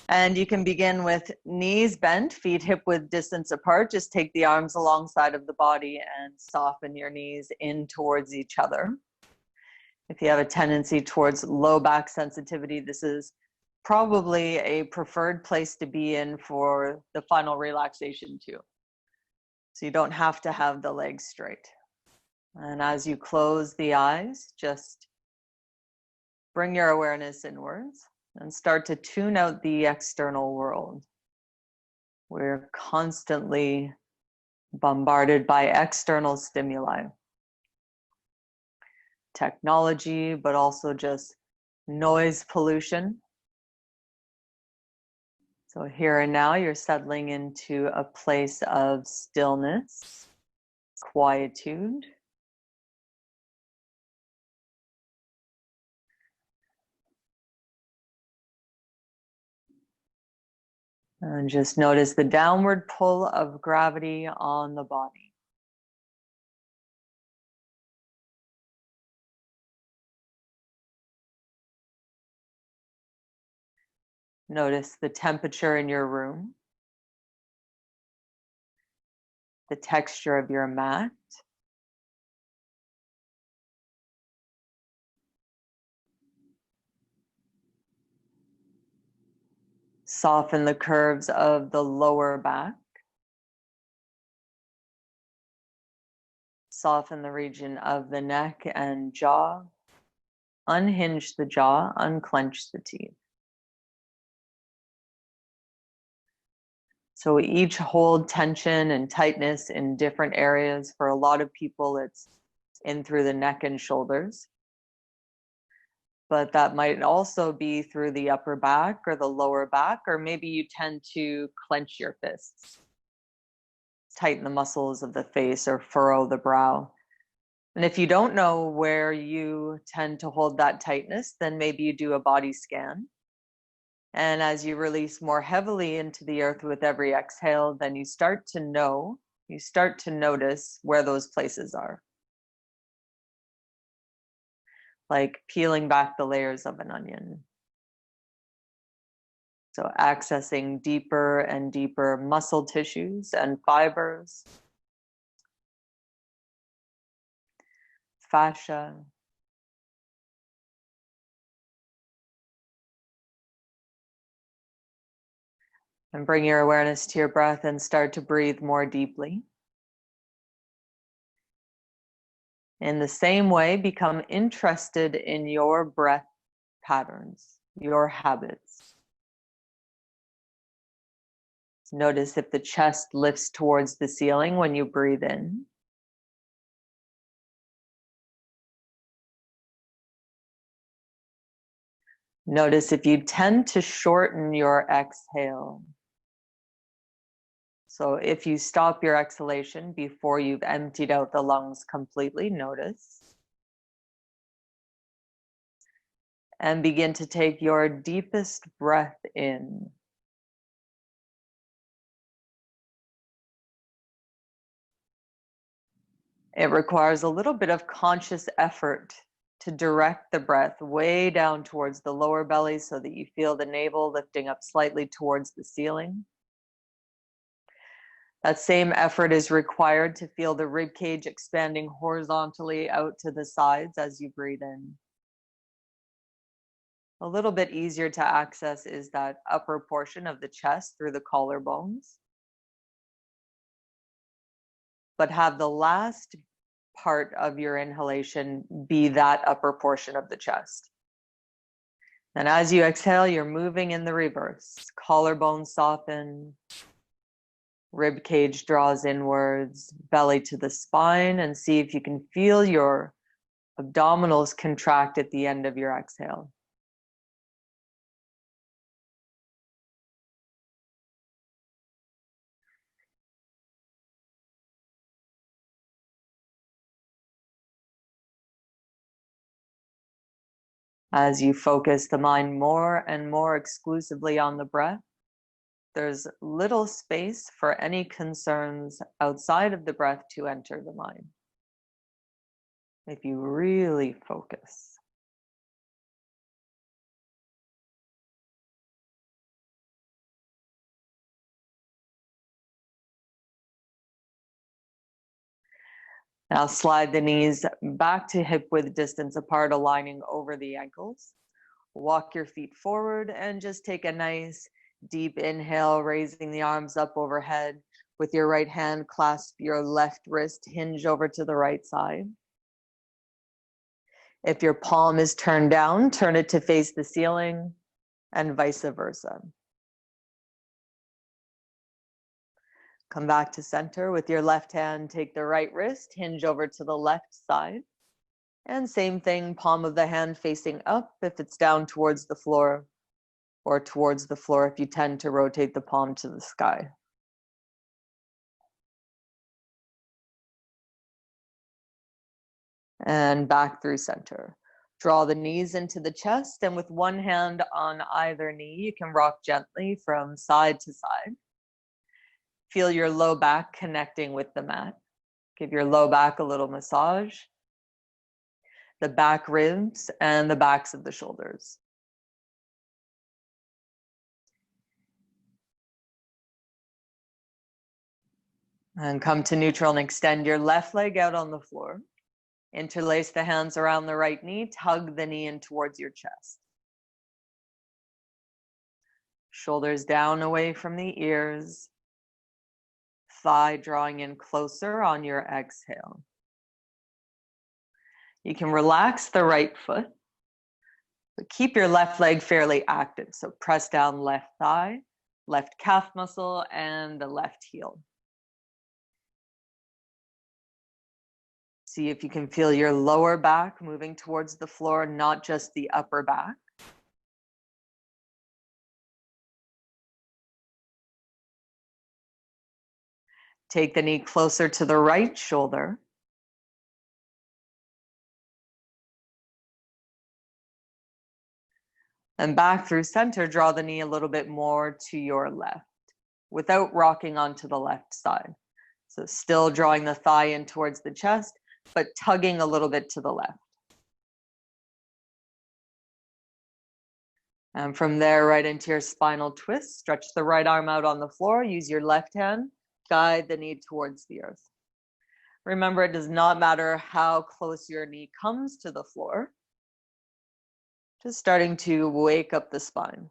And you can begin with knees bent, feet hip width distance apart. Just take the arms alongside of the body and soften your knees in towards each other. If you have a tendency towards low back sensitivity, this is probably a preferred place to be in for the final relaxation too. So you don't have to have the legs straight. And as you close the eyes, just bring your awareness inwards and start to tune out the external world. We're constantly bombarded by external stimuli, technology, but also just noise pollution. So here and now, you're settling into a place of stillness, quietude. And just notice the downward pull of gravity on the body. Notice the temperature in your room, the texture of your mat. Soften the curves of the lower back. Soften the region of the neck and jaw. Unhinge the jaw, unclench the teeth. So we each hold tension and tightness in different areas. For a lot of people, it's in through the neck and shoulders. But that might also be through the upper back or the lower back, or maybe you tend to clench your fists, tighten the muscles of the face, or furrow the brow. And if you don't know where you tend to hold that tightness, then maybe you do a body scan. And as you release more heavily into the earth with every exhale, then you start to notice where those places are. Like peeling back the layers of an onion. So accessing deeper and deeper muscle tissues and fibers, fascia. And bring your awareness to your breath and start to breathe more deeply. In the same way, become interested in your breath patterns, your habits. Notice if the chest lifts towards the ceiling when you breathe in. Notice if you tend to shorten your exhale. So if you stop your exhalation before you've emptied out the lungs completely, notice. And begin to take your deepest breath in. It requires a little bit of conscious effort to direct the breath way down towards the lower belly so that you feel the navel lifting up slightly towards the ceiling. That same effort is required to feel the rib cage expanding horizontally out to the sides as you breathe in. A little bit easier to access is that upper portion of the chest through the collarbones. But have the last part of your inhalation be that upper portion of the chest. And as you exhale, you're moving in the reverse. Collarbone soften, rib cage draws inwards, belly to the spine, and see if you can feel your abdominals contract at the end of your exhale. As you focus the mind more and more exclusively on the breath, there's little space for any concerns outside of the breath to enter the mind. If you really focus. Now slide the knees back to hip width distance apart, aligning over the ankles. Walk your feet forward and just take a nice deep inhale, raising the arms up overhead. With your right hand, clasp your left wrist, hinge over to the right side. If your palm is turned down, turn it to face the ceiling, and vice versa. Come back to center. With your left hand, take the right wrist, hinge over to the left side. And same thing, palm of the hand facing up if it's down towards the floor, or towards the floor if you tend to rotate the palm to the sky. And back through center. Draw the knees into the chest, and with one hand on either knee, you can rock gently from side to side. Feel your low back connecting with the mat. Give your low back a little massage. The back ribs and the backs of the shoulders. And come to neutral and extend your left leg out on the floor. Interlace the hands around the right knee, tug the knee in towards your chest. Shoulders down away from the ears. Thigh drawing in closer on your exhale. You can relax the right foot, but keep your left leg fairly active. So press down left thigh, left calf muscle, and the left heel. See if you can feel your lower back moving towards the floor, not just the upper back. Take the knee closer to the right shoulder. And back through center, draw the knee a little bit more to your left without rocking onto the left side. So still drawing the thigh in towards the chest, but tugging a little bit to the left. And from there, right into your spinal twist. Stretch the right arm out on the floor. Use your left hand. Guide the knee towards the earth. Remember, it does not matter how close your knee comes to the floor. Just starting to wake up the spine.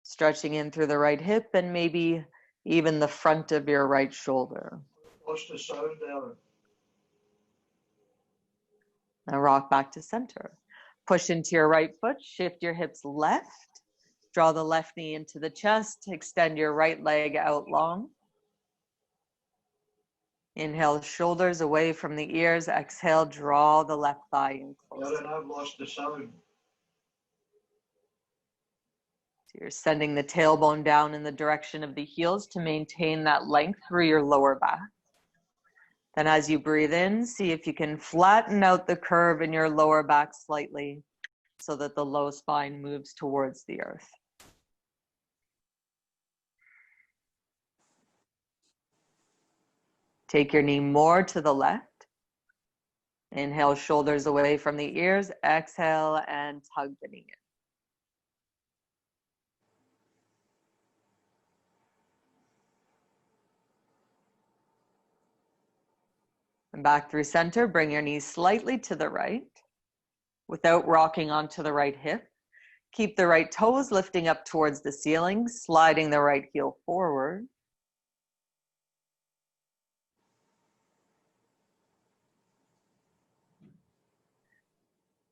Stretching in through the right hip and maybe even the front of your right shoulder. What's the sound, Eryn? Now rock back to center. Push into your right foot, shift your hips left. Draw the left knee into the chest, extend your right leg out long. Inhale, shoulders away from the ears. Exhale, draw the left thigh in closer. Eryn, I've lost the sound. So you're sending the tailbone down in the direction of the heels to maintain that length through your lower back. Then as you breathe in, see if you can flatten out the curve in your lower back slightly so that the low spine moves towards the earth. Take your knee more to the left. Inhale, shoulders away from the ears. Exhale and tug the knee in. And back through center, bring your knees slightly to the right without rocking onto the right hip. Keep the right toes lifting up towards the ceiling, sliding the right heel forward.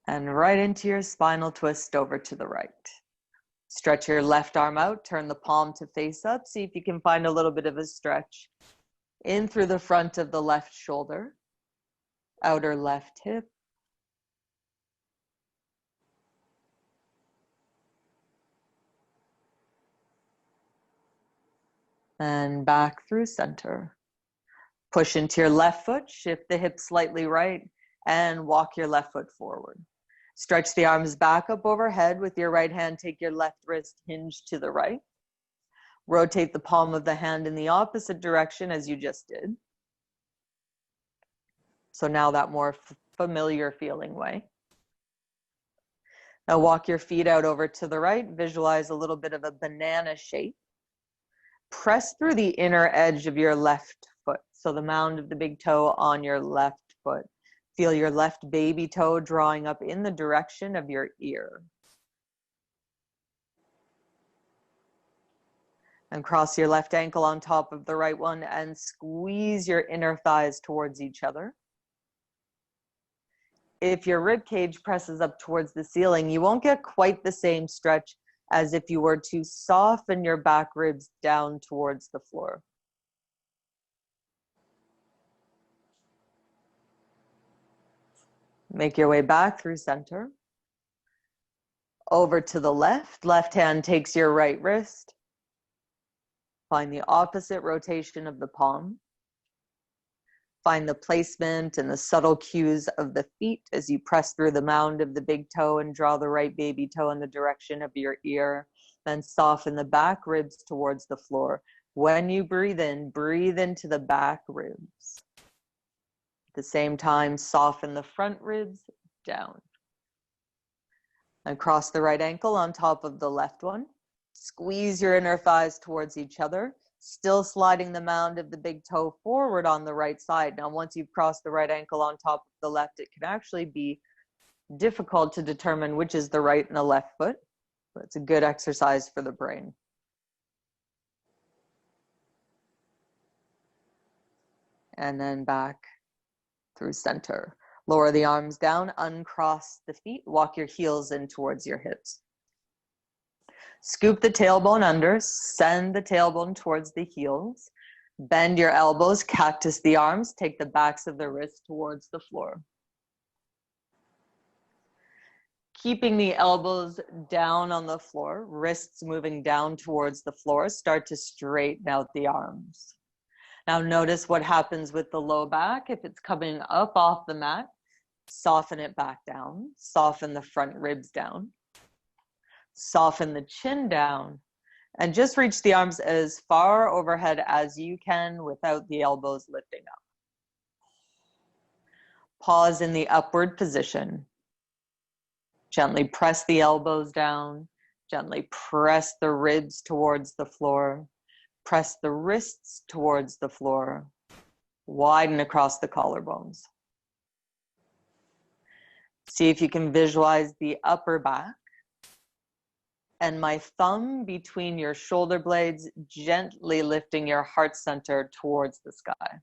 And right into your spinal twist over to the right. Stretch your left arm out, turn the palm to face up. See if you can find a little bit of a stretch in through the front of the left shoulder, outer left hip. And back through center. Push into your left foot, shift the hip slightly right, and walk your left foot forward. Stretch the arms back up overhead. With your right hand, take your left wrist hinge to the right. Rotate the palm of the hand in the opposite direction as you just did. So now that more familiar feeling way. Now walk your feet out over to the right. Visualize a little bit of a banana shape. Press through the inner edge of your left foot. So the mound of the big toe on your left foot. Feel your left baby toe drawing up in the direction of your ear. And cross your left ankle on top of the right one and squeeze your inner thighs towards each other. If your rib cage presses up towards the ceiling, you won't get quite the same stretch as if you were to soften your back ribs down towards the floor. Make your way back through center. Over to the left. Left hand takes your right wrist. Find the opposite rotation of the palm. Find the placement and the subtle cues of the feet as you press through the mound of the big toe and draw the right baby toe in the direction of your ear. Then soften the back ribs towards the floor. When you breathe into the back ribs. At the same time, soften the front ribs down. And cross the right ankle on top of the left one. Squeeze your inner thighs towards each other, still sliding the mound of the big toe forward on the right side. Now, once you've crossed the right ankle on top of the left, it can actually be difficult to determine which is the right and the left foot, but it's a good exercise for the brain. And then back through center. Lower the arms down, uncross the feet, walk your heels in towards your hips. Scoop the tailbone under, send the tailbone towards the heels. Bend your elbows, cactus the arms, take the backs of the wrists towards the floor. Keeping the elbows down on the floor, wrists moving down towards the floor, start to straighten out the arms. Now notice what happens with the low back. If it's coming up off the mat, soften it back down, soften the front ribs down. Soften the chin down and just reach the arms as far overhead as you can without the elbows lifting up. Pause in the upward position. Gently press the elbows down. Gently press the ribs towards the floor. Press the wrists towards the floor. Widen across the collarbones. See if you can visualize the upper back. And my thumb between your shoulder blades, gently lifting your heart center towards the sky.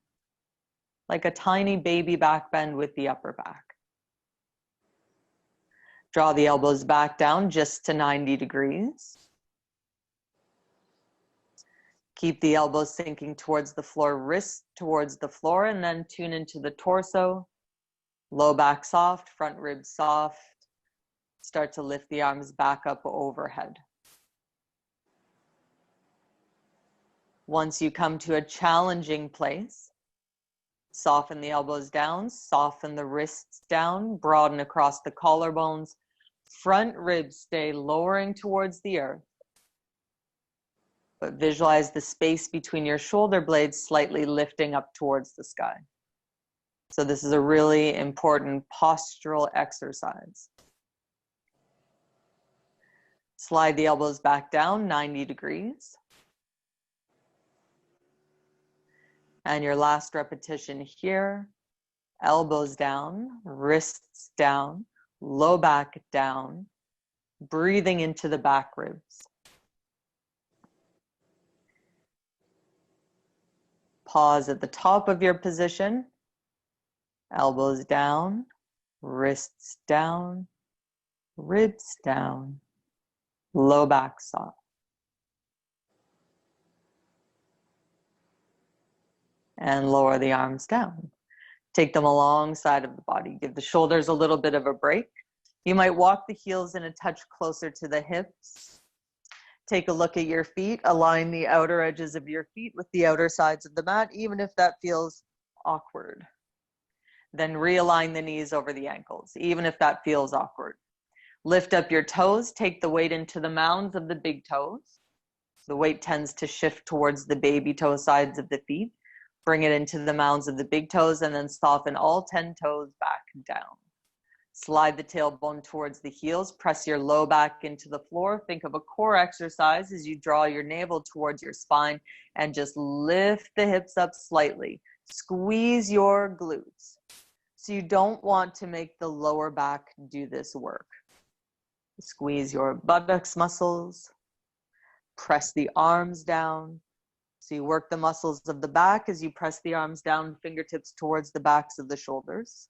Like a tiny baby back bend with the upper back. Draw the elbows back down just to 90 degrees. Keep the elbows sinking towards the floor, wrists towards the floor, and then tune into the torso. Low back soft, front ribs soft. Start to lift the arms back up overhead. Once you come to a challenging place, soften the elbows down, soften the wrists down, broaden across the collarbones. Front ribs stay lowering towards the earth. But visualize the space between your shoulder blades slightly lifting up towards the sky. So this is a really important postural exercise. Slide the elbows back down 90 degrees. And your last repetition here, elbows down, wrists down, low back down, breathing into the back ribs. Pause at the top of your position, elbows down, wrists down, ribs down. Low back soft. And lower the arms down. Take them alongside of the body. Give the shoulders a little bit of a break. You might walk the heels in a touch closer to the hips. Take a look at your feet. Align the outer edges of your feet with the outer sides of the mat, even if that feels awkward. Then realign the knees over the ankles, even if that feels awkward. Lift up your toes, take the weight into the mounds of the big toes. The weight tends to shift towards the baby toe sides of the feet. Bring it into the mounds of the big toes and then soften all 10 toes back down. Slide the tailbone towards the heels, press your low back into the floor. Think of a core exercise as you draw your navel towards your spine and just lift the hips up slightly. Squeeze your glutes. So you don't want to make the lower back do this work. Squeeze your buttocks muscles. Press the arms down. So you work the muscles of the back as you press the arms down, fingertips towards the backs of the shoulders.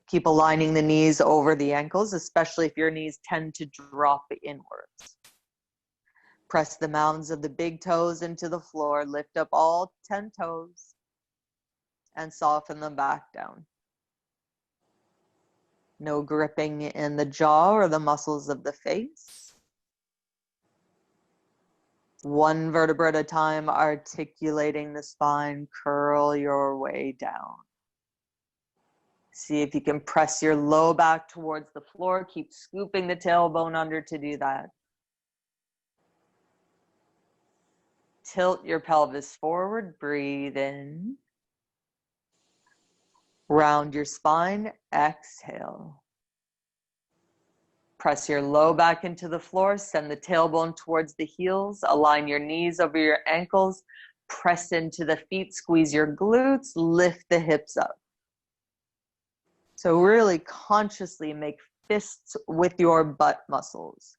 Keep aligning the knees over the ankles, especially if your knees tend to drop inwards. Press the mounds of the big toes into the floor. Lift up all 10 toes and soften them back down. No gripping in the jaw or the muscles of the face. One vertebra at a time, articulating the spine, curl your way down. See if you can press your low back towards the floor. Keep scooping the tailbone under to do that. Tilt your pelvis forward, breathe in. Round your spine, exhale. Press your low back into the floor, send the tailbone towards the heels, align your knees over your ankles, press into the feet, squeeze your glutes, lift the hips up. So really consciously make fists with your butt muscles.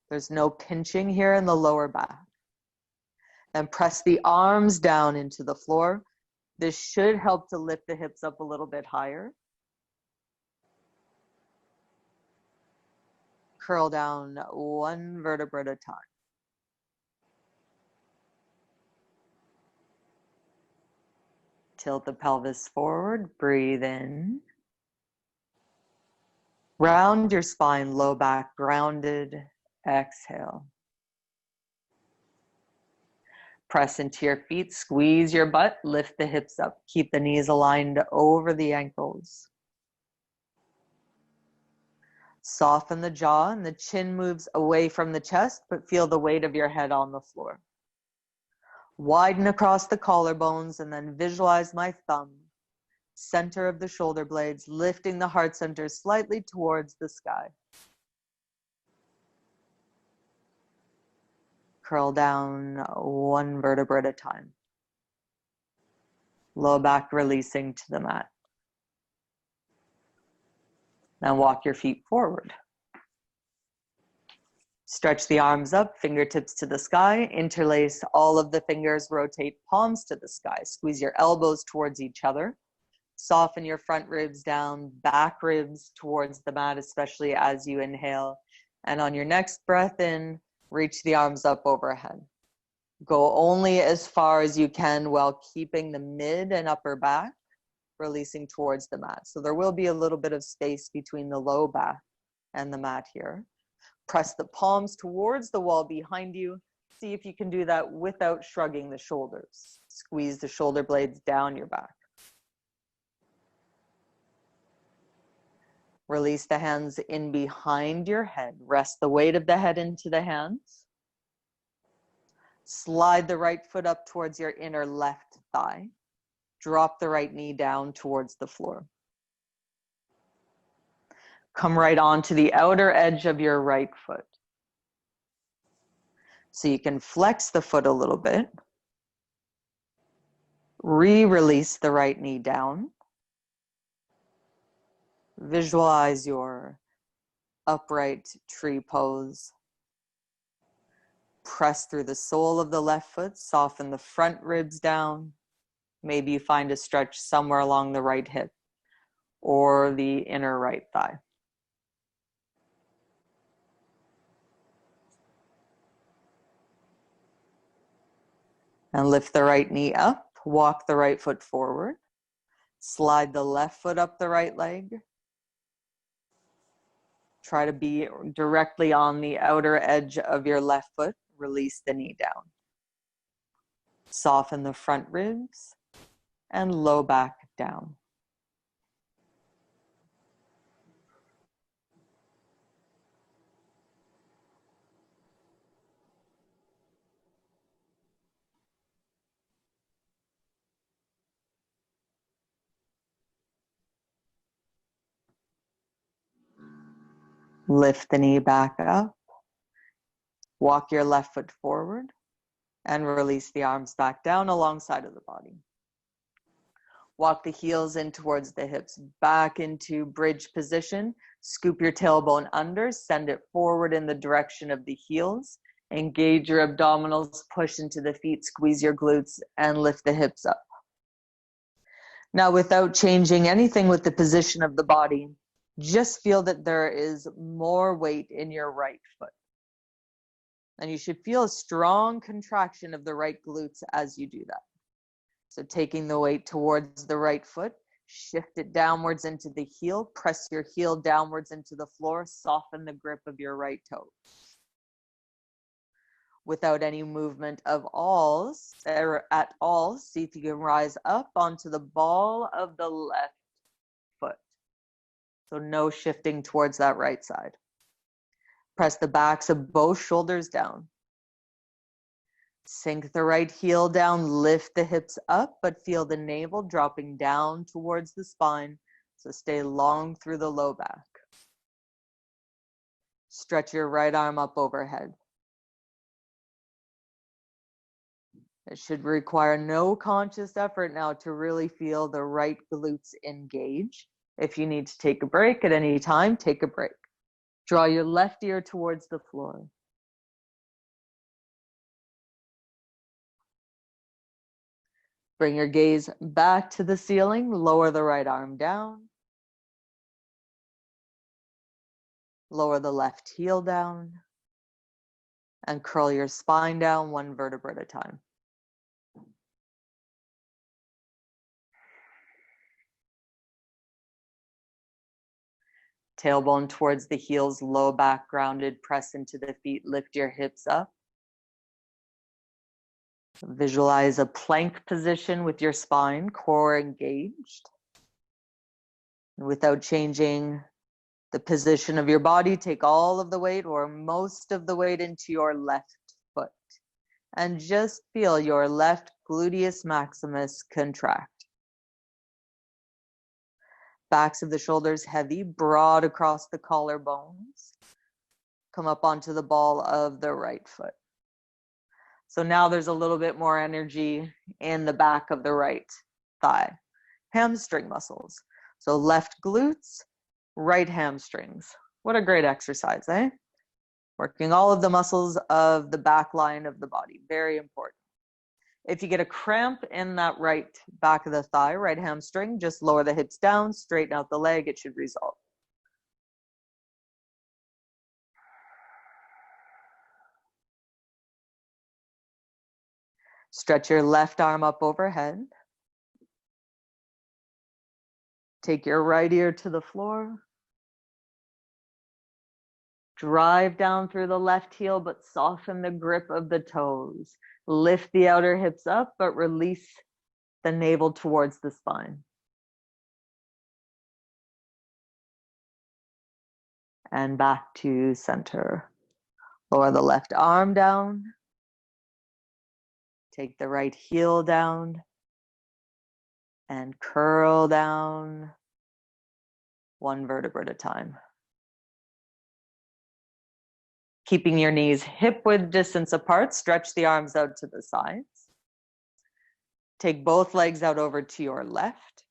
There's no pinching here in the lower back. And press the arms down into the floor. This should help to lift the hips up a little bit higher. Curl down one vertebra at a time. Tilt the pelvis forward, breathe in. Round your spine, low back grounded, exhale. Press into your feet, squeeze your butt, lift the hips up. Keep the knees aligned over the ankles. Soften the jaw and the chin moves away from the chest, but feel the weight of your head on the floor. Widen across the collarbones and then visualize my thumb, center of the shoulder blades, lifting the heart center slightly towards the sky. Curl down one vertebra at a time. Low back releasing to the mat. Now walk your feet forward. Stretch the arms up, fingertips to the sky, interlace all of the fingers, rotate palms to the sky. Squeeze your elbows towards each other. Soften your front ribs down, back ribs towards the mat, especially as you inhale. And on your next breath in, reach the arms up overhead. Go only as far as you can while keeping the mid and upper back releasing towards the mat. So there will be a little bit of space between the low back and the mat here. Press the palms towards the wall behind you. See if you can do that without shrugging the shoulders. Squeeze the shoulder blades down your back. Release the hands in behind your head. Rest the weight of the head into the hands. Slide the right foot up towards your inner left thigh. Drop the right knee down towards the floor. Come right onto the outer edge of your right foot. So you can flex the foot a little bit. Release the right knee down. Visualize your upright tree pose. Press through the sole of the left foot, soften the front ribs down. Maybe you find a stretch somewhere along the right hip or the inner right thigh. And lift the right knee up, walk the right foot forward. Slide the left foot up the right leg. Try to be directly on the outer edge of your left foot. Release the knee down. Soften the front ribs and low back down. Lift the knee back up. Walk your left foot forward and release the arms back down alongside of the body. Walk the heels in towards the hips, back into bridge position. Scoop your tailbone under, send it forward in the direction of the heels. Engage your abdominals, push into the feet, squeeze your glutes, and lift the hips up. Now, without changing anything with the position of the body, just feel that there is more weight in your right foot. And you should feel a strong contraction of the right glutes as you do that. So taking the weight towards the right foot, shift it downwards into the heel, press your heel downwards into the floor, soften the grip of your right toe. Without any movement of at all, see if you can rise up onto the ball of the left foot. So no shifting towards that right side. Press the backs of both shoulders down. Sink the right heel down, lift the hips up, but feel the navel dropping down towards the spine. So stay long through the low back. Stretch your right arm up overhead. It should require no conscious effort now to really feel the right glutes engage. If you need to take a break at any time, take a break. Draw your left ear towards the floor. Bring your gaze back to the ceiling, lower the right arm down. Lower the left heel down. And curl your spine down one vertebra at a time. Tailbone towards the heels, low back grounded, press into the feet, lift your hips up. Visualize a plank position with your spine, core engaged. Without changing the position of your body, take all of the weight or most of the weight into your left foot. And just feel your left gluteus maximus contract. Backs of the shoulders heavy, broad across the collarbones. Come up onto the ball of the right foot. So now there's a little bit more energy in the back of the right thigh. Hamstring muscles. So left glutes, right hamstrings. What a great exercise, eh? Working all of the muscles of the back line of the body. Very important. If you get a cramp in that right back of the thigh, right hamstring, just lower the hips down, straighten out the leg, it should resolve. Stretch your left arm up overhead. Take your right ear to the floor. Drive down through the left heel, but soften the grip of the toes. Lift the outer hips up, but release the navel towards the spine. And back to center. Lower the left arm down. Take the right heel down. And curl down one vertebra at a time. Keeping your knees hip-width distance apart, stretch the arms out to the sides. Take both legs out over to your left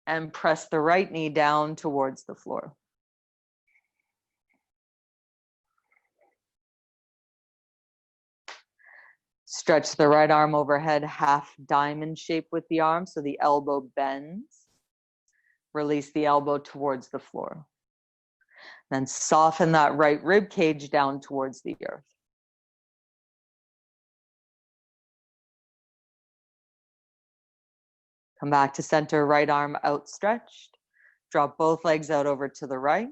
and press the right knee down towards the floor. Stretch the right arm overhead, half diamond shape with the arm so the elbow bends. Release the elbow towards the floor. Then soften that right rib cage down towards the earth. Come back to center, right arm outstretched. Drop both legs out over to the right.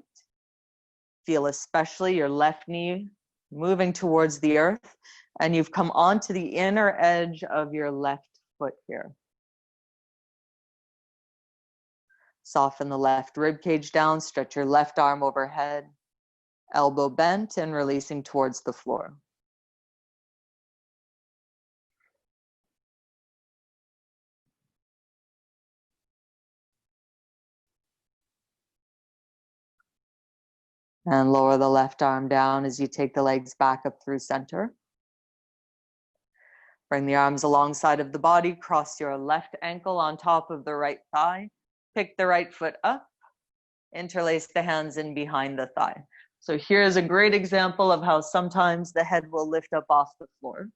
Feel especially your left knee moving towards the earth, and you've come onto the inner edge of your left foot here. Soften the left rib cage down, stretch your left arm overhead, elbow bent and releasing towards the floor. And lower the left arm down as you take the legs back up through center. Bring the arms alongside of the body, cross your left ankle on top of the right thigh, pick the right foot up, interlace the hands in behind the thigh. So here's a great example of how sometimes the head will lift up off the floor.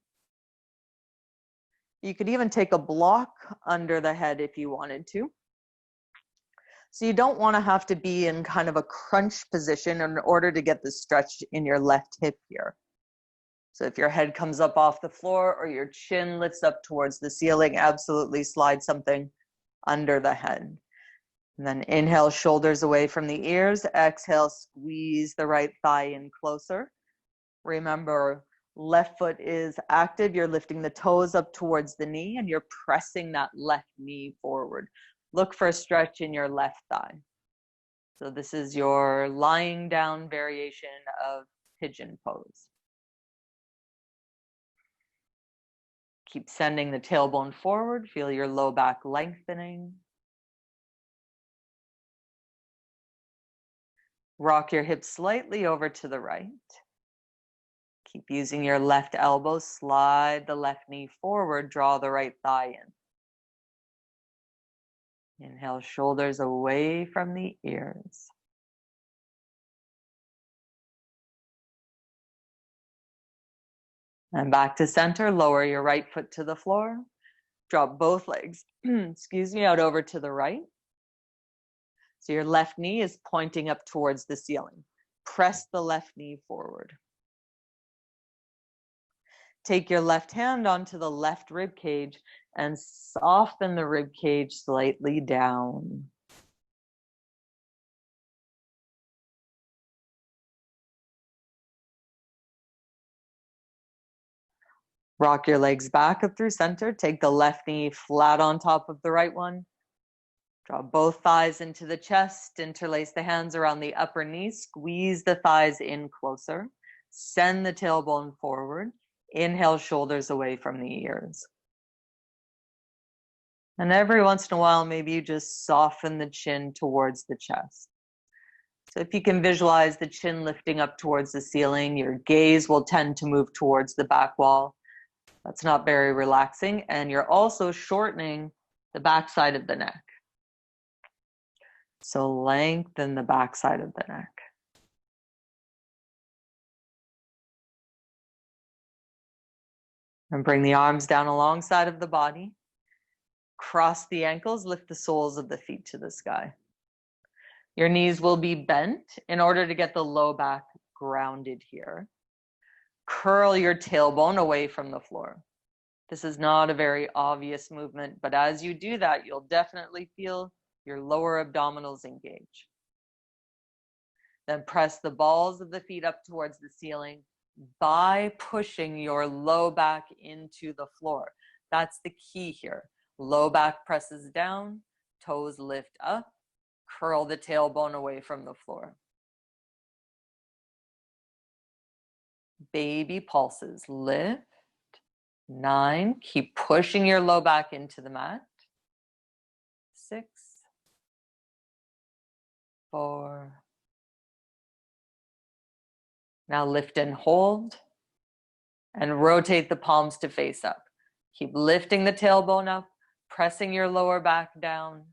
You could even take a block under the head if you wanted to. So you don't want to have to be in kind of a crunch position in order to get the stretch in your left hip here. So if your head comes up off the floor or your chin lifts up towards the ceiling, absolutely slide something under the head. And then inhale, shoulders away from the ears. Exhale, squeeze the right thigh in closer. Remember, left foot is active. You're lifting the toes up towards the knee and you're pressing that left knee forward. Look for a stretch in your left thigh. So this is your lying down variation of pigeon pose. Keep sending the tailbone forward. Feel your low back lengthening. Rock your hips slightly over to the right. Keep using your left elbow. Slide the left knee forward. Draw the right thigh in. Inhale, shoulders away from the ears. And back to center. Lower your right foot to the floor. Drop both legs, out over to the right. So your left knee is pointing up towards the ceiling. Press the left knee forward. Take your left hand onto the left rib cage and soften the rib cage slightly down. Rock your legs back up through center. Take the left knee flat on top of the right one. Draw both thighs into the chest. Interlace the hands around the upper knee. Squeeze the thighs in closer. Send the tailbone forward. Inhale, shoulders away from the ears. And every once in a while, maybe you just soften the chin towards the chest. So if you can visualize the chin lifting up towards the ceiling, your gaze will tend to move towards the back wall. That's not very relaxing. And you're also shortening the back side of the neck. So lengthen the back side of the neck. And bring the arms down alongside of the body. Cross the ankles, lift the soles of the feet to the sky. Your knees will be bent in order to get the low back grounded here. Curl your tailbone away from the floor. This is not a very obvious movement, but as you do that, you'll definitely feel your lower abdominals engage. Then press the balls of the feet up towards the ceiling by pushing your low back into the floor. That's the key here. Low back presses down, toes lift up, curl the tailbone away from the floor. Baby pulses. Lift. 9. Keep pushing your low back into the mat. 6. 4. Now lift and hold. And rotate the palms to face up. Keep lifting the tailbone up, pressing your lower back down.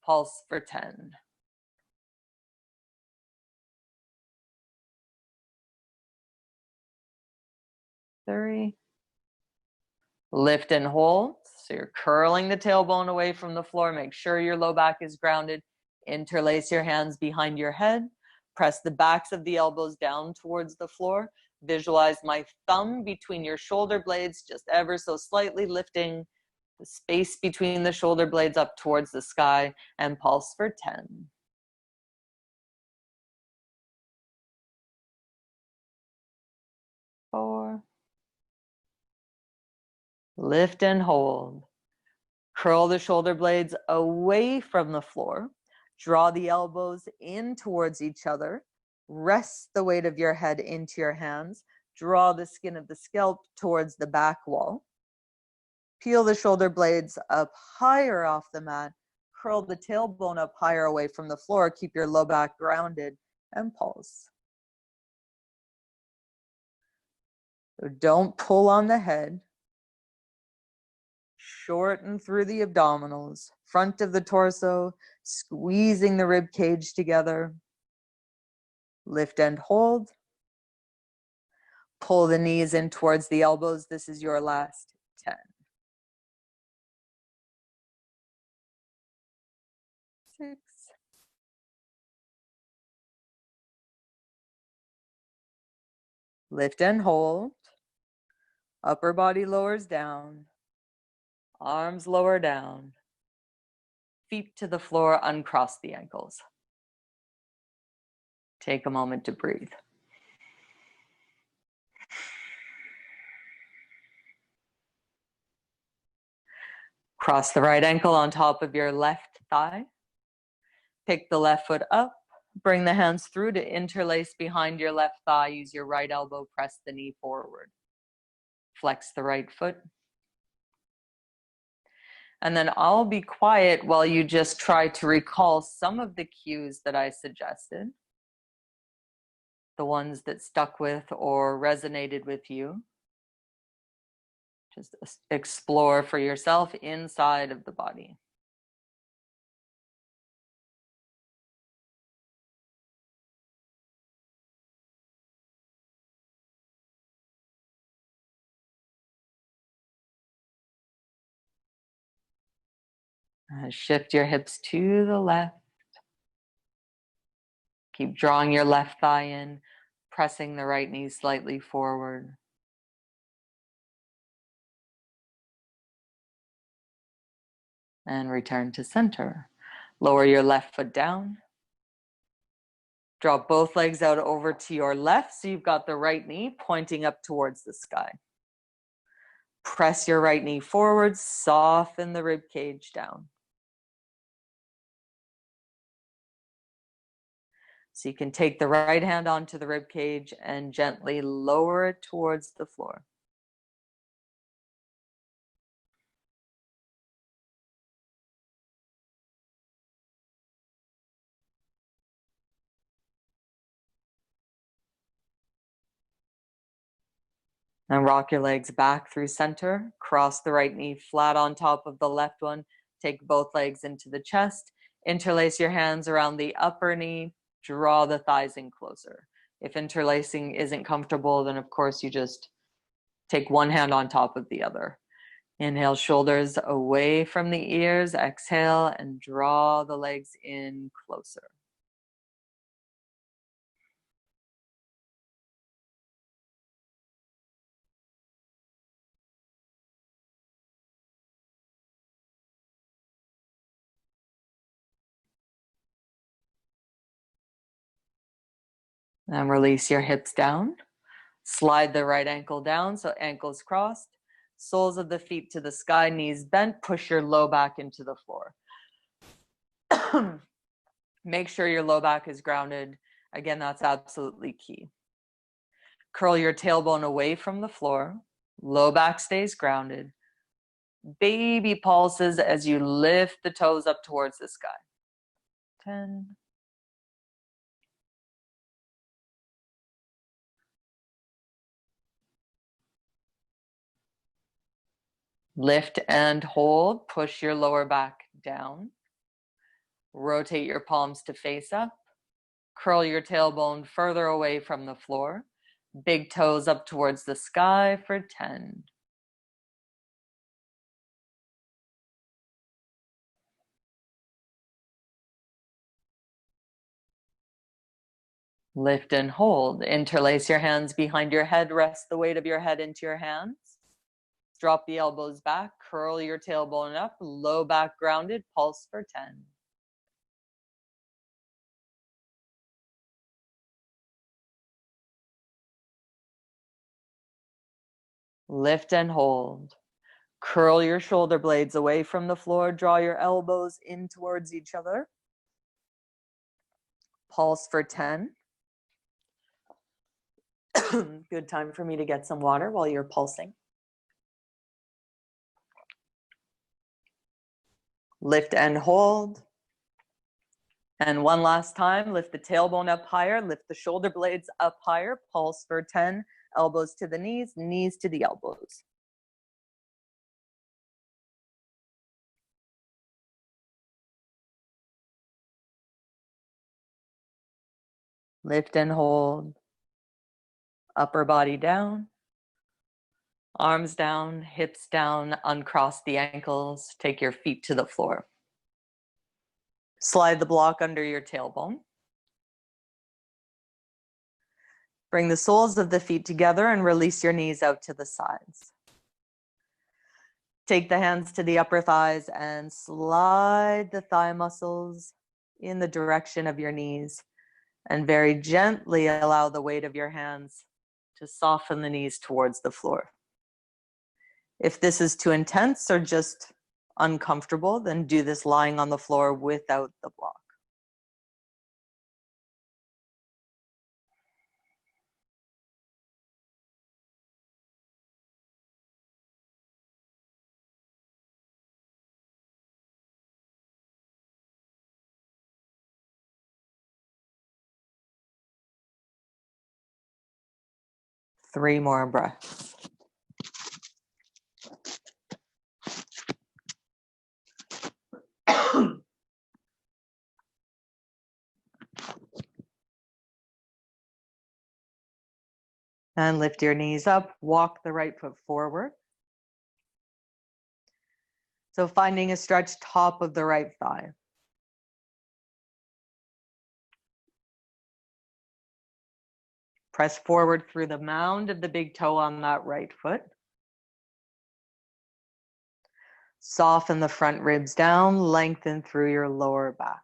Pulse for 10. 3. Lift and hold. So you're curling the tailbone away from the floor. Make sure your low back is grounded. Interlace your hands behind your head. Press the backs of the elbows down towards the floor. Visualize my thumb between your shoulder blades, just ever so slightly lifting the space between the shoulder blades up towards the sky, and pulse for 10. 4. Lift and hold. Curl the shoulder blades away from the floor. Draw the elbows in towards each other. Rest the weight of your head into your hands. Draw the skin of the scalp towards the back wall. Peel the shoulder blades up higher off the mat. Curl the tailbone up higher away from the floor. Keep your low back grounded and pulse. So don't pull on the head. Shorten through the abdominals, front of the torso, squeezing the rib cage together. Lift and hold. Pull the knees in towards the elbows. This is your last 10. 6. Lift and hold. Upper body lowers down. Arms lower down. Feet to the floor, uncross the ankles. Take a moment to breathe. Cross the right ankle on top of your left thigh. Pick the left foot up. Bring the hands through to interlace behind your left thigh. Use your right elbow, press the knee forward. Flex the right foot. And then I'll be quiet while you just try to recall some of the cues that I suggested. The ones that stuck with or resonated with you. Just explore for yourself inside of the body. Shift your hips to the left. Keep drawing your left thigh in, pressing the right knee slightly forward. And return to center. Lower your left foot down. Draw both legs out over to your left so you've got the right knee pointing up towards the sky. Press your right knee forward, soften the rib cage down. So you can take the right hand onto the rib cage and gently lower it towards the floor. And rock your legs back through center. Cross the right knee flat on top of the left one. Take both legs into the chest. Interlace your hands around the upper knee. Draw the thighs in closer. If interlacing isn't comfortable, then of course you just take one hand on top of the other. Inhale, shoulders away from the ears. Exhale and draw the legs in closer. And release your hips down. Slide the right ankle down so ankles crossed. Soles of the feet to the sky, knees bent. Push your low back into the floor. Make sure your low back is grounded. Again, that's absolutely key. Curl your tailbone away from the floor. Low back stays grounded. Baby pulses as you lift the toes up towards the sky. 10. Lift and hold. Push your lower back down. Rotate your palms to face up. Curl your tailbone further away from the floor. Big toes up towards the sky for 10. Lift and hold. Interlace your hands behind your head. Rest the weight of your head into your hands. Drop the elbows back. Curl your tailbone up. Low back grounded. Pulse for 10. Lift and hold. Curl your shoulder blades away from the floor. Draw your elbows in towards each other. Pulse for 10. Good time for me to get some water while you're pulsing. Lift and hold. And one last time, lift the tailbone up higher, lift the shoulder blades up higher, pulse for 10, elbows to the knees, knees to the elbows. Lift and hold. Upper body down. Arms down, hips down, uncross the ankles. Take your feet to the floor. Slide the block under your tailbone. Bring the soles of the feet together and release your knees out to the sides. Take the hands to the upper thighs and slide the thigh muscles in the direction of your knees, and very gently allow the weight of your hands to soften the knees towards the floor. If this is too intense or just uncomfortable, then do this lying on the floor without the block. Three more breaths. And lift your knees up, walk the right foot forward. So finding a stretch top of the right thigh. Press forward through the mound of the big toe on that right foot. Soften the front ribs down, lengthen through your lower back.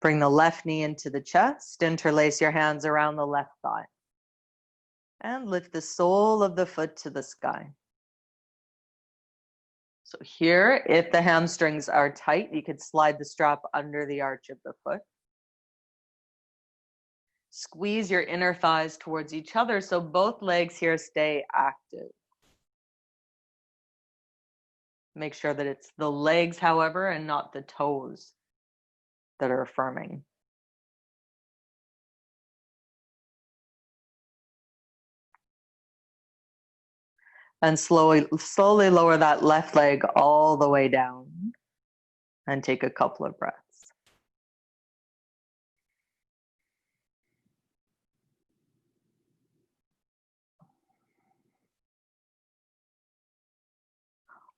Bring the left knee into the chest, interlace your hands around the left thigh. And lift the sole of the foot to the sky. So here, if the hamstrings are tight, you could slide the strap under the arch of the foot. Squeeze your inner thighs towards each other so both legs here stay active. Make sure that it's the legs, however, and not the toes that are affirming. And slowly lower that left leg all the way down and take a couple of breaths.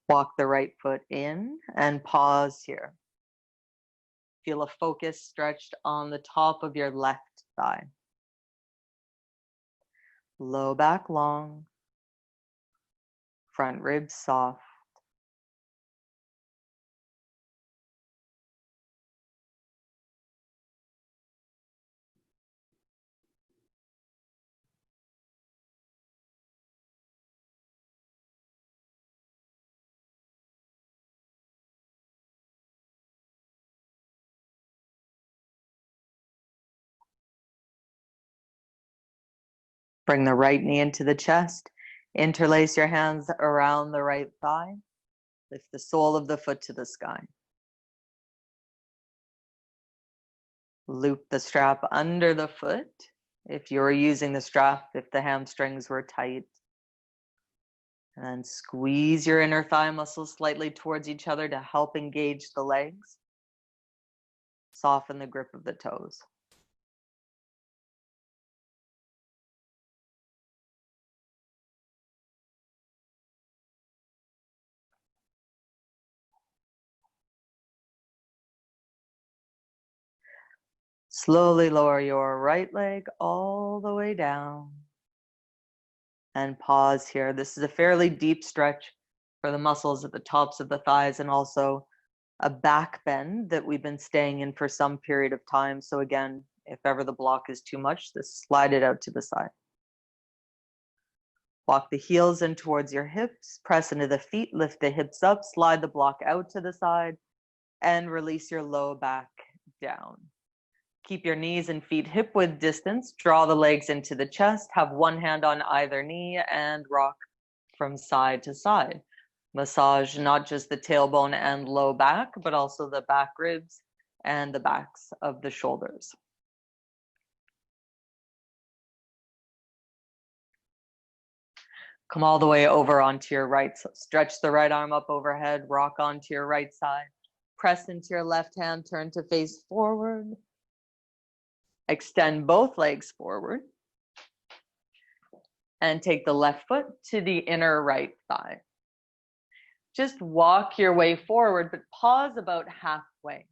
Walk the right foot in and pause here. Feel a focus stretched on the top of your left thigh. Low back long, front ribs soft. Bring the right knee into the chest. Interlace your hands around the right thigh. Lift the sole of the foot to the sky. Loop the strap under the foot. If you're using the strap, if the hamstrings were tight. And then squeeze your inner thigh muscles slightly towards each other to help engage the legs. Soften the grip of the toes. Slowly lower your right leg all the way down. And pause here. This is a fairly deep stretch for the muscles at the tops of the thighs and also a back bend that we've been staying in for some period of time. So again, if ever the block is too much, just slide it out to the side. Walk the heels in towards your hips, press into the feet, lift the hips up, slide the block out to the side, and release your low back down. Keep your knees and feet hip width distance, draw the legs into the chest, have one hand on either knee, and rock from side to side. Massage not just the tailbone and low back, but also the back ribs and the backs of the shoulders. Come all the way over onto your right. So stretch the right arm up overhead, rock onto your right side. Press into your left hand, turn to face forward. Extend both legs forward. And take the left foot to the inner right thigh. Just walk your way forward, but pause about halfway.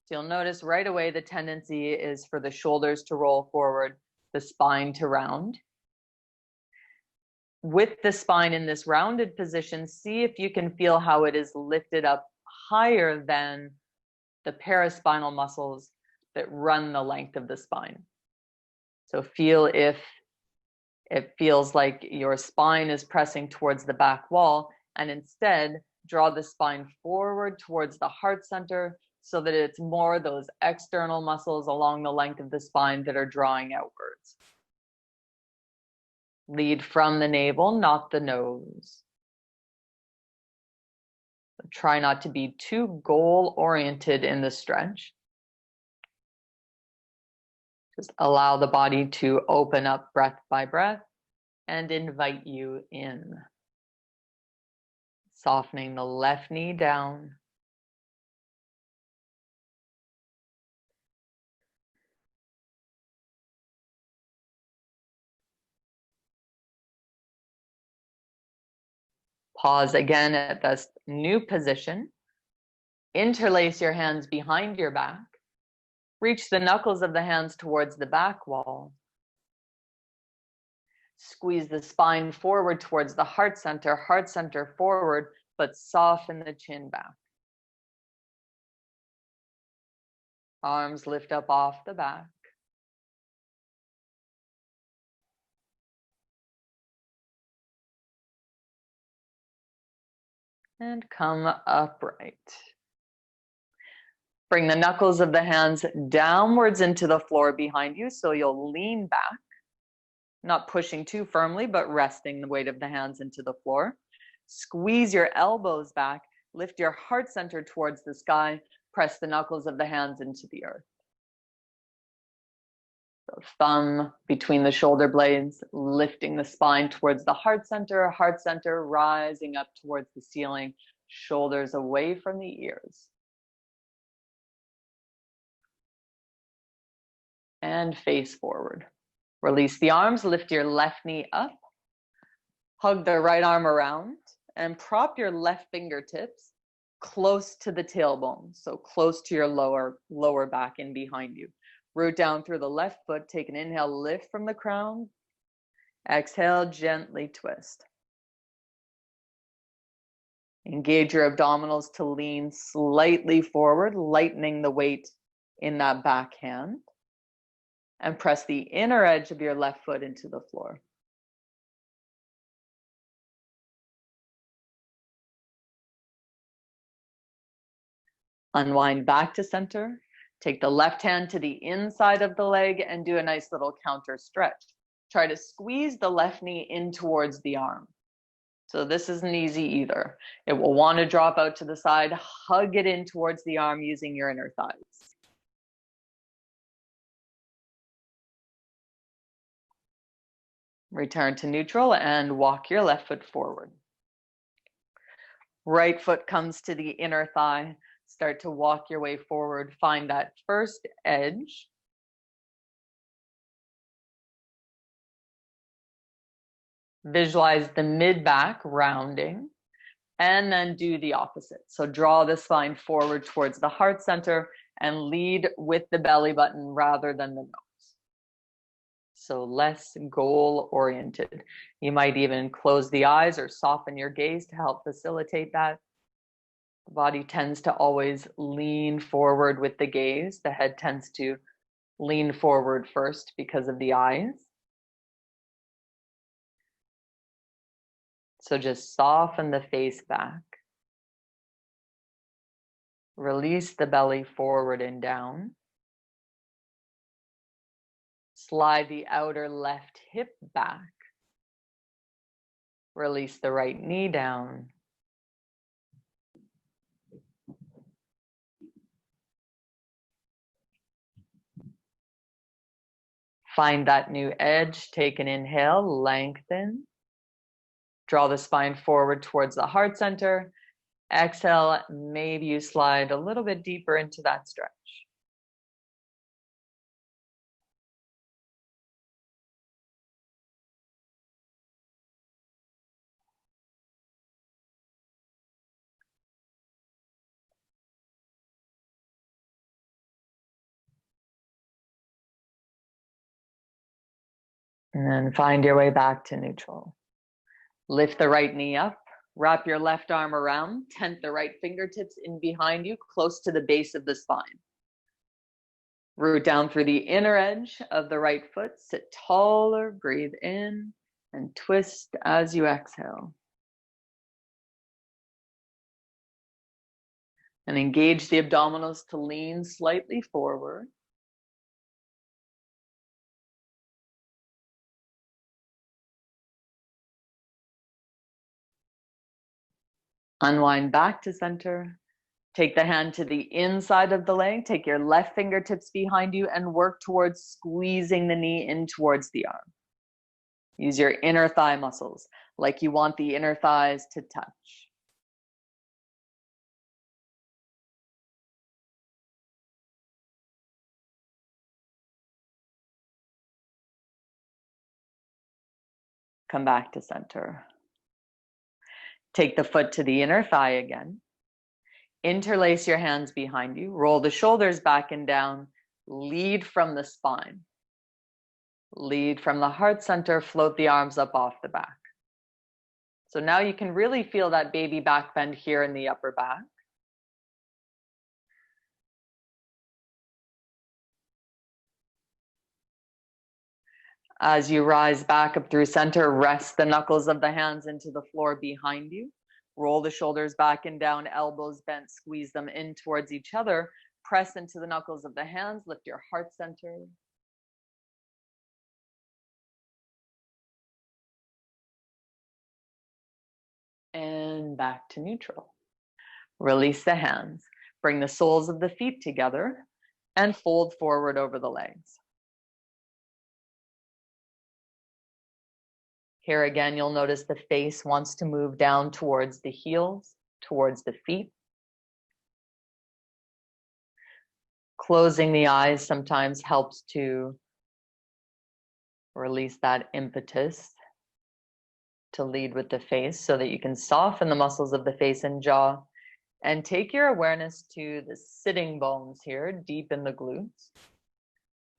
So you'll notice right away the tendency is for the shoulders to roll forward, the spine to round. With the spine in this rounded position, see if you can feel how it is lifted up higher than the paraspinal muscles that run the length of the spine. So feel if it feels like your spine is pressing towards the back wall, and instead draw the spine forward towards the heart center so that it's more those external muscles along the length of the spine that are drawing outwards. Lead from the navel, not the nose. Try not to be too goal-oriented in the stretch. Just allow the body to open up breath by breath and invite you in. Softening the left knee down. Pause again at this new position. Interlace your hands behind your back. Reach the knuckles of the hands towards the back wall. Squeeze the spine forward towards the heart center forward, but soften the chin back. Arms lift up off the back. And come upright. Bring the knuckles of the hands downwards into the floor behind you, so you'll lean back, not pushing too firmly, but resting the weight of the hands into the floor. Squeeze your elbows back, lift your heart center towards the sky, press the knuckles of the hands into the earth. So thumb between the shoulder blades, lifting the spine towards the heart center rising up towards the ceiling, shoulders away from the ears. And face forward. Release the arms, lift your left knee up, hug the right arm around, and prop your left fingertips close to the tailbone, so close to your lower back and behind you. Root down through the left foot, take an inhale, lift from the crown. Exhale, gently twist. Engage your abdominals to lean slightly forward, lightening the weight in that back hand. And press the inner edge of your left foot into the floor. Unwind back to center. Take the left hand to the inside of the leg and do a nice little counter stretch. Try to squeeze the left knee in towards the arm. So this isn't easy either. It will want to drop out to the side. Hug it in towards the arm using your inner thighs. Return to neutral and walk your left foot forward. Right foot comes to the inner thigh. Start to walk your way forward. Find that first edge. Visualize the mid-back rounding, and then do the opposite. So draw the spine forward towards the heart center and lead with the belly button rather than the nose. So less goal-oriented. You might even close the eyes or soften your gaze to help facilitate that. The body tends to always lean forward with the gaze. The head tends to lean forward first because of the eyes. So just soften the face back. Release the belly forward and down. Slide the outer left hip back. Release the right knee down. Find that new edge. Take an inhale, lengthen. Draw the spine forward towards the heart center. Exhale, maybe you slide a little bit deeper into that stretch. And then find your way back to neutral. Lift the right knee up, wrap your left arm around, tent the right fingertips in behind you, close to the base of the spine. Root down through the inner edge of the right foot, sit taller, breathe in, and twist as you exhale. And engage the abdominals to lean slightly forward. Unwind back to center. Take the hand to the inside of the leg. Take your left fingertips behind you and work towards squeezing the knee in towards the arm. Use your inner thigh muscles like you want the inner thighs to touch. Come back to center. Take the foot to the inner thigh again. Interlace your hands behind you. Roll the shoulders back and down. Lead from the spine. Lead from the heart center. Float the arms up off the back. So now you can really feel that baby back bend here in the upper back. As you rise back up through center, rest the knuckles of the hands into the floor behind you. Roll the shoulders back and down, elbows bent, squeeze them in towards each other. Press into the knuckles of the hands, lift your heart center. And back to neutral. Release the hands. Bring the soles of the feet together and fold forward over the legs. Here again, you'll notice the face wants to move down towards the heels, towards the feet. Closing the eyes sometimes helps to release that impetus to lead with the face so that you can soften the muscles of the face and jaw and take your awareness to the sitting bones here, deep in the glutes.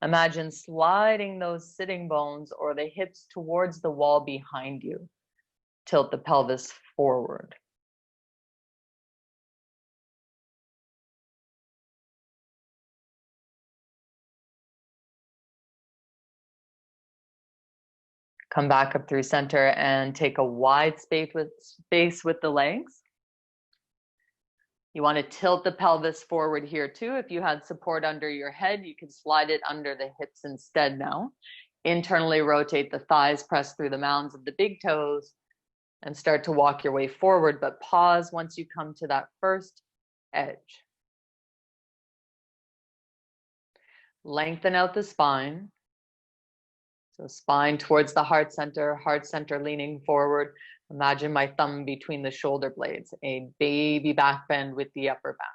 Imagine sliding those sitting bones or the hips towards the wall behind you. Tilt the pelvis forward. Come back up through center and take a wide space with the legs. You want to tilt the pelvis forward here too. If you had support under your head, you can slide it under the hips instead now. Internally rotate the thighs, press through the mounds of the big toes, and start to walk your way forward, but pause once you come to that first edge. Lengthen out the spine. So spine towards the heart center leaning forward. Imagine my thumb between the shoulder blades, a baby back bend with the upper back.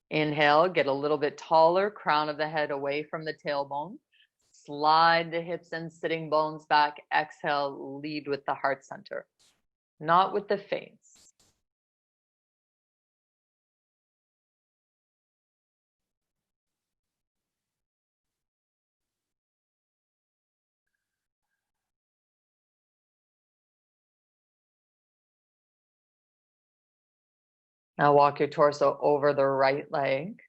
Inhale, get a little bit taller, crown of the head away from the tailbone. Slide the hips and sitting bones back. Exhale, lead with the heart center, not with the face. Now walk your torso over the right leg.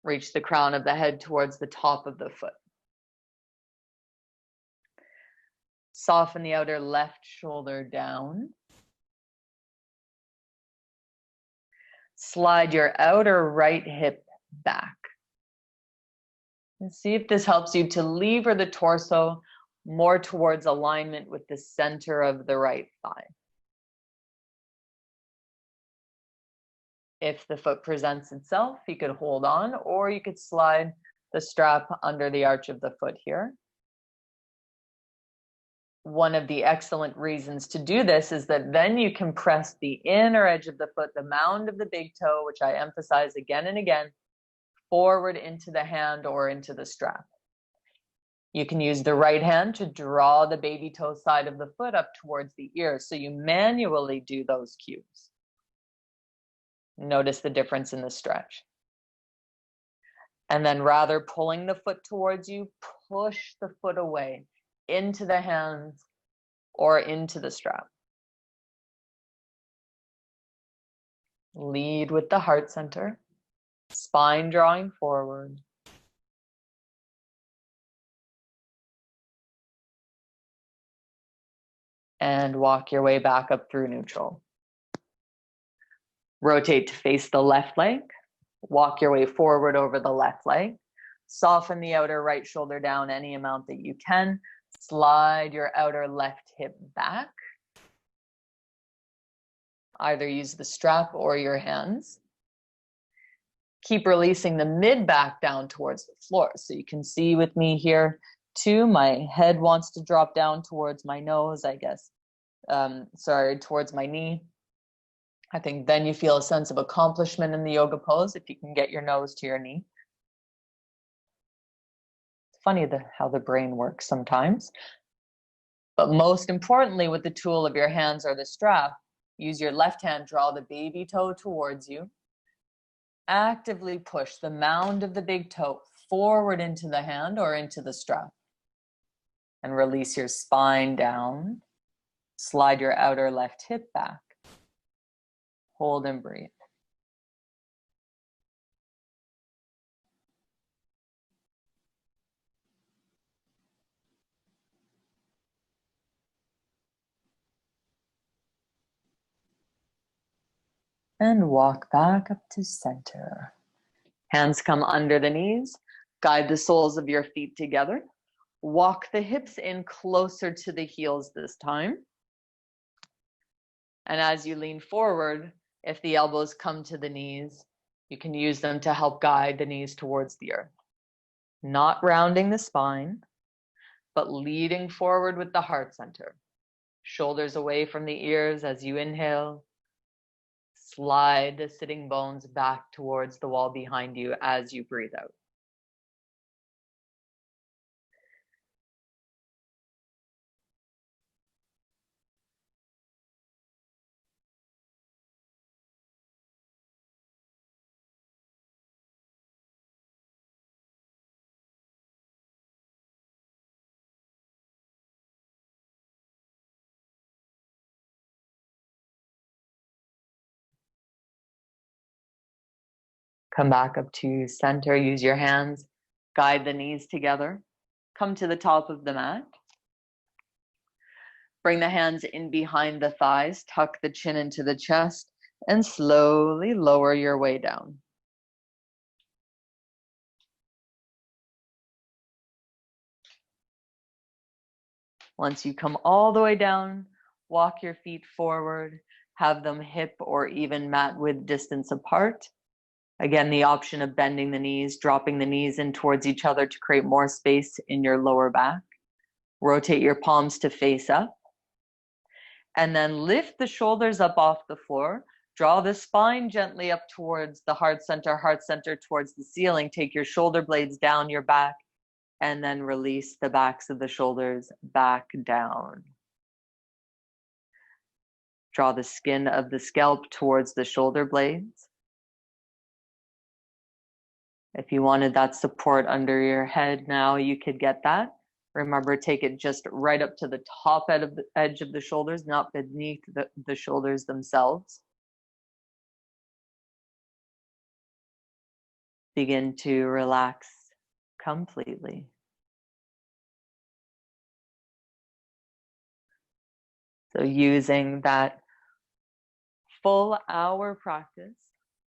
Reach the crown of the head towards the top of the foot. Soften the outer left shoulder down. Slide your outer right hip back. And see if this helps you to lever the torso more towards alignment with the center of the right thigh. If the foot presents itself, you could hold on, or you could slide the strap under the arch of the foot here. one of the excellent reasons to do this is that then you can press the inner edge of the foot, the mound of the big toe, which I emphasize again and again, forward into the hand or into the strap. You can use the right hand to draw the baby toe side of the foot up towards the ear. So you manually do those cues. Notice the difference in the stretch. And then rather pulling the foot towards you, push the foot away into the hands or into the strap. Lead with the heart center, spine drawing forward. And walk your way back up through neutral. Rotate to face the left leg. Walk your way forward over the left leg. Soften the outer right shoulder down any amount that you can. Slide your outer left hip back. Either use the strap or your hands. Keep releasing the mid back down towards the floor. So you can see with me here too, my head wants to drop down towards my nose, I guess. Towards my knee. I think then you feel a sense of accomplishment in the yoga pose if you can get your nose to your knee. It's funny how the brain works sometimes. But most importantly, with the tool of your hands or the strap, use your left hand, draw the baby toe towards you. Actively push the mound of the big toe forward into the hand or into the strap. And release your spine down. Slide your outer left hip back. Hold and breathe. And walk back up to center. Hands come under the knees. Guide the soles of your feet together. Walk the hips in closer to the heels this time. And as you lean forward, if the elbows come to the knees, you can use them to help guide the knees towards the earth. Not rounding the spine, but leading forward with the heart center. Shoulders away from the ears as you inhale. Slide the sitting bones back towards the wall behind you as you breathe out. Come back up to center. Use your hands. Guide the knees together. Come to the top of the mat. Bring the hands in behind the thighs. Tuck the chin into the chest and slowly lower your way down. Once you come all the way down, walk your feet forward. Have them hip or even mat width distance apart. Again, the option of bending the knees, dropping the knees in towards each other to create more space in your lower back. Rotate your palms to face up. And then lift the shoulders up off the floor. Draw the spine gently up towards the heart center towards the ceiling. Take your shoulder blades down your back and then release the backs of the shoulders back down. Draw the skin of the scalp towards the shoulder blades. If you wanted that support under your head now, you could get that. Remember, take it just right up to the top edge of the shoulders, not beneath the shoulders themselves. Begin to relax completely. So using that full hour practice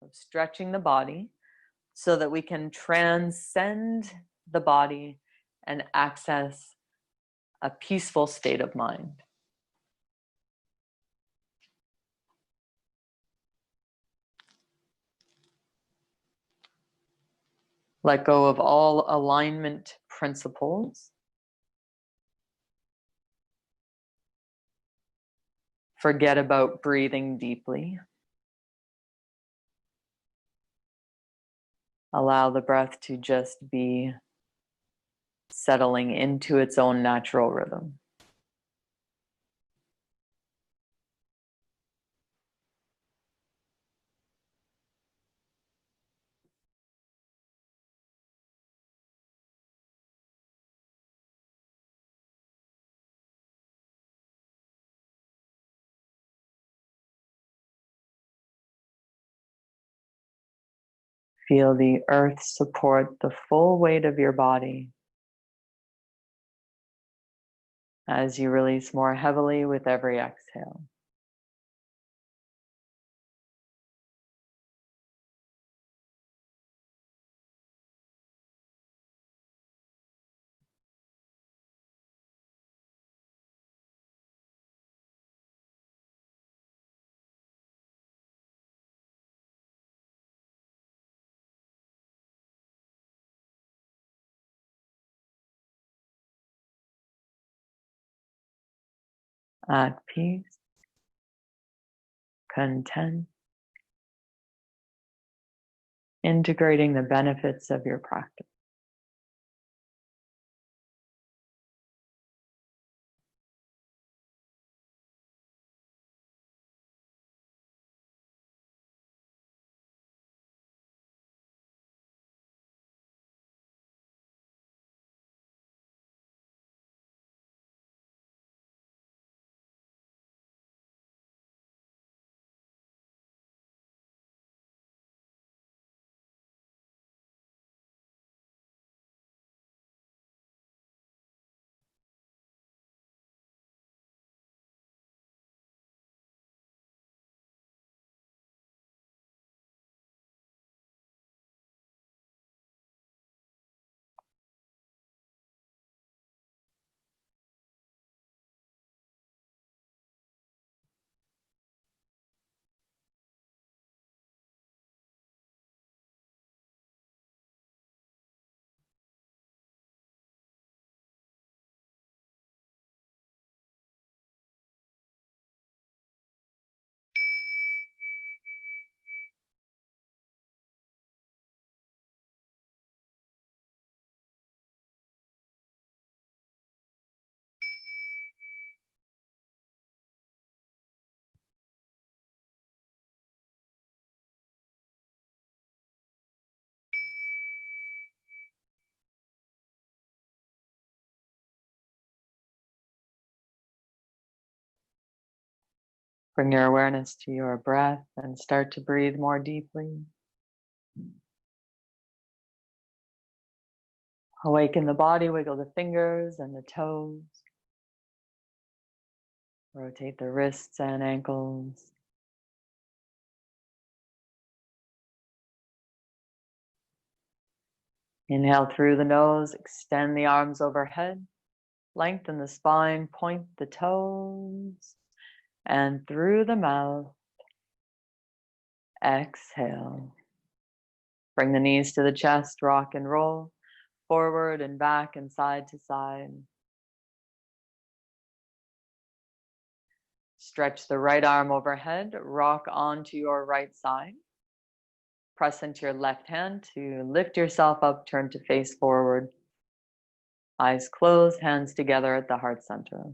of stretching the body so that we can transcend the body and access a peaceful state of mind. Let go of all alignment principles. Forget about breathing deeply. Allow the breath to just be settling into its own natural rhythm. Feel the earth support the full weight of your body as you release more heavily with every exhale. At peace, content, integrating the benefits of your practice. Bring your awareness to your breath and start to breathe more deeply. Awaken the body, wiggle the fingers and the toes. Rotate the wrists and ankles. Inhale through the nose, extend the arms overhead, lengthen the spine, point the toes, and through the mouth, exhale. Bring the knees to the chest, rock and roll, forward and back and side to side. Stretch the right arm overhead, rock onto your right side. Press into your left hand to lift yourself up, turn to face forward. Eyes closed, hands together at the heart center.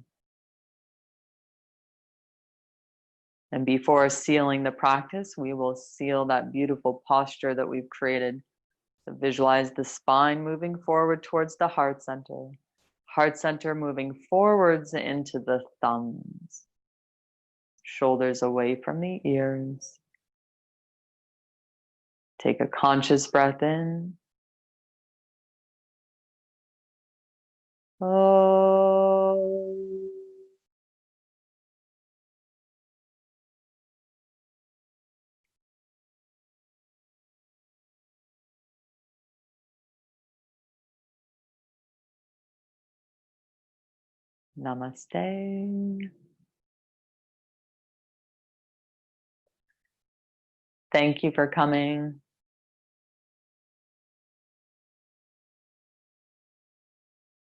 And before sealing the practice, we will seal that beautiful posture that we've created. So visualize the spine moving forward towards the heart center moving forwards into the thumbs, shoulders away from the ears. Take a conscious breath in. Oh. Namaste. Thank you for coming.